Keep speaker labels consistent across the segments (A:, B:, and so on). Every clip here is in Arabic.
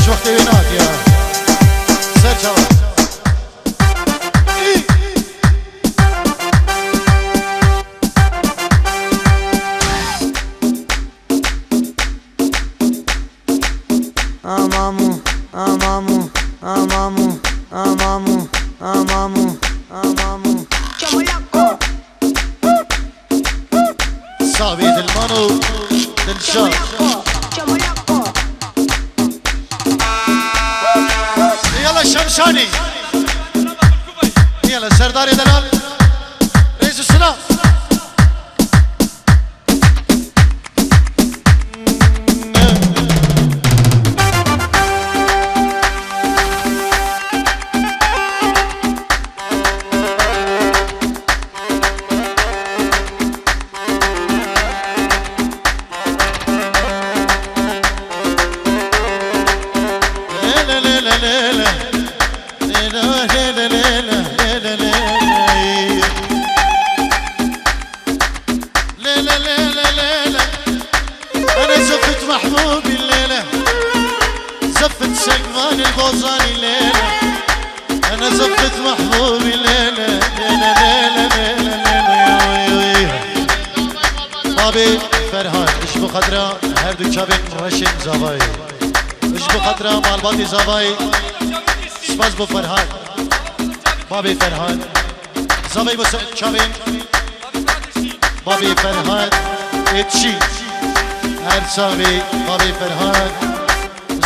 A: مش وقت بينات يا سجل
B: Amamu, amamu, amamu, amamu, amamu, amamu.
C: Chomolaco.
A: صعبي المانو دنشان
C: Chomolaco.
A: يلا الشمشاني يلا سرداري دلال رئيس السلام أنا زفت محبوبي الليلة زفت سقمان البوزاني الليلة أنا زفت محبوبي الليلة ليلة ليلة ليلة ليلة بابي فرهاد إيش بقدره هر دو چابين رشين زاوي إيش بقدره مالباتي زاوي سپاس بو فرهاد بابي فرهاد زاوي بو چابين بابي فرهاد اتشي هر ساوي بابي فرهاد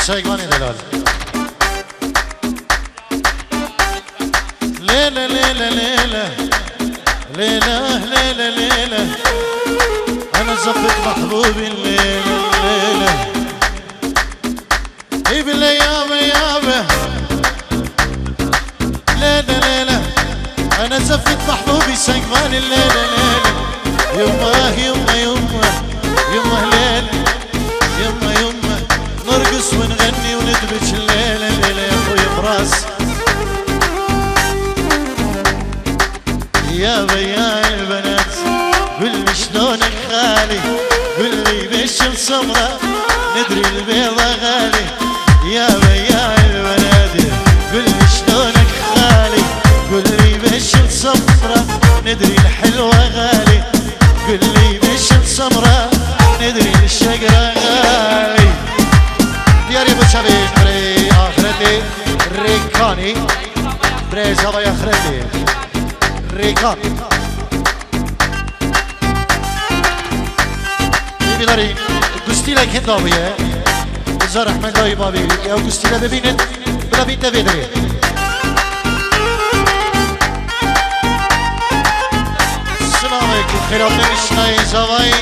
A: سيگواني دلال ليلة ليلة ليلة ليلة ليلة ليلة أنا زفت محبوبي الليلة الليلة إي بالأيام يابا ليلة ليلة أنا زفت محبوبي سيگواني الليلة ليلة يمه يمه يمه يمه ليلة يمه يمه نرقص ونغني وندبج الليلة الليلة يا أخوي براس يا بيا البنات قولي شلونك خالي قولي بشم سمرة ندري البيضة غالي يا بيا البنات قولي شلونك خالي قولي بشم سمرة ندري الحلوة غالي قولي بشم سمرة ندري الشقرة غالي دياري ابو شبيب بري اخرتي ريكاني بري زباي اخرتي ريكان ببیناری گوستیلا که داویه بزار احمد دایی بابی یا گوستیلا ببینن بلا بیده بیدری سلام علیکم خیرات نمیشنای زوای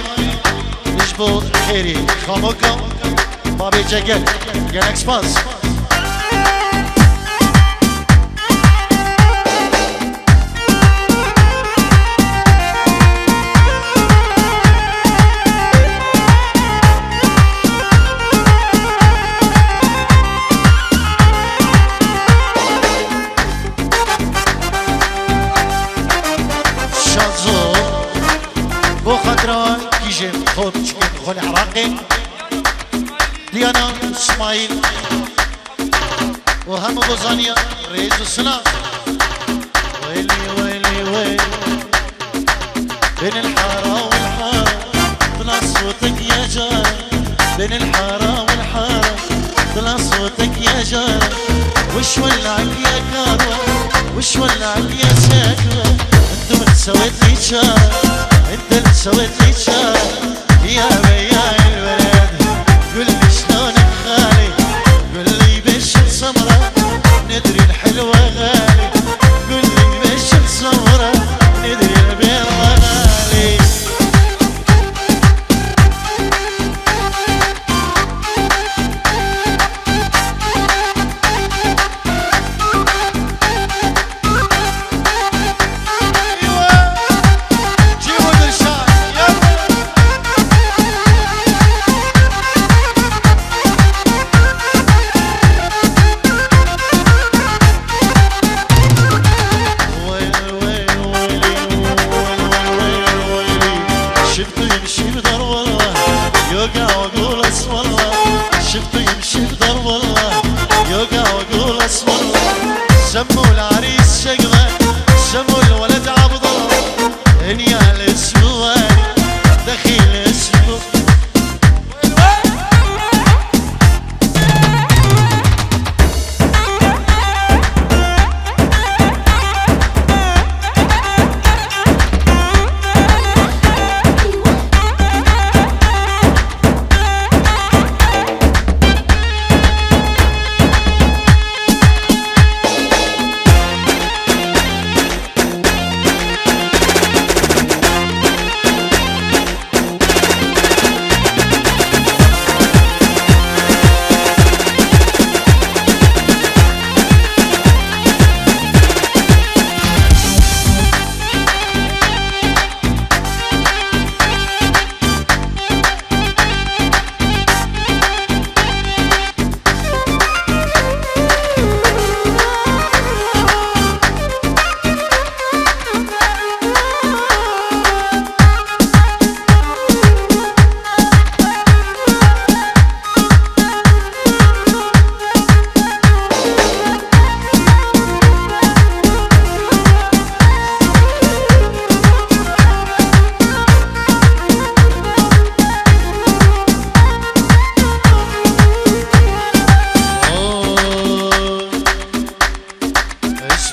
A: نجبو خیری خاموکا بابی جگل گلک سپاس خود چکن خول عراقي ديانا اسماعيل وهم بوزانيا رئيس السلام ويلي ويلي ويلي بين الحارة والحارة طلع صوتك يا جارة بين الحارة والحارة طلع صوتك يا جارة وش ولعك يا كاروة وش ولعك يا ساكرة انتو من سويت لي شارة انت اللي سويت لي شارة يا بياع البلد قولي شلونك خالي قولي بشم سمرة ندري الحلوة غالي قولي بشم سمرة ندري البيضة غالي سمو الولد عبد الله هنيا الاسبوع دخيل اسبوع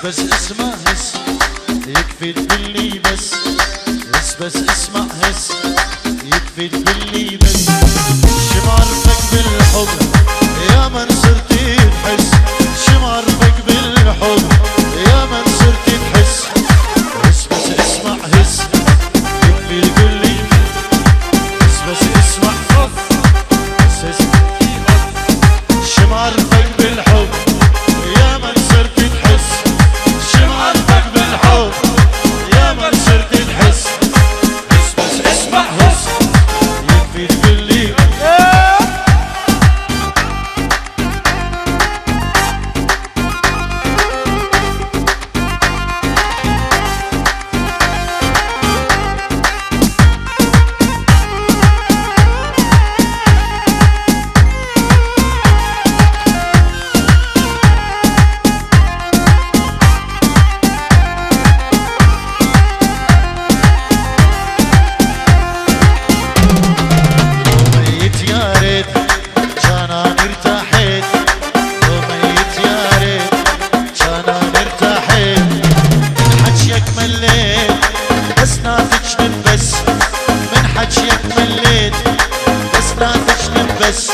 A: بس اسمع هس يكفي تقولي بس اسمع هس يكفي تقولي بس شو معرفك بالحب يا من صرتي تحس شو معرفك بالحب يا من صرتي تحس بس اسمع هس يكفي تقولي بس اسمع هس شو معرفك بالحب يا من صرتي تحس شو معرفك بالحب يا من صرت تحس بس اسمع هس يكفي تقولي بس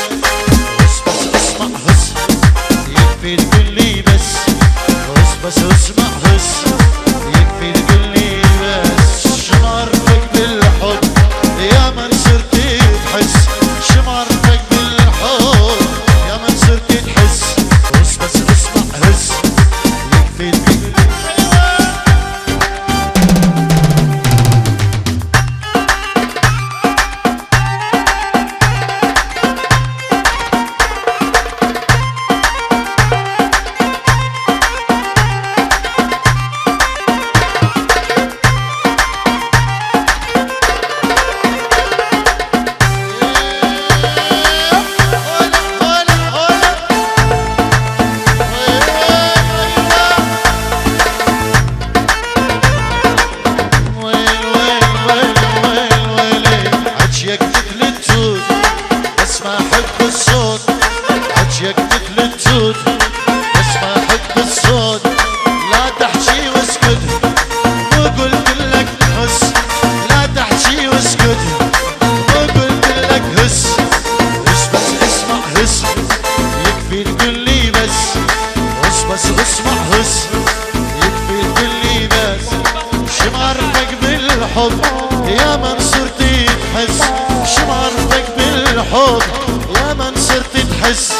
A: اسمع هس يكفي تقولي بس اسمع هس يكفي تقولي بس شو معرفك بالحب يا من صرتي تحس شو معرفك بالحب يا من صرتي تحس بس اسمع هس يكفي تقولي بس اسمع هس يكفي تقولي بس شو معرفك بالحب يا من صرتي تحس شو معرفك بالحب يا من صرتي تحس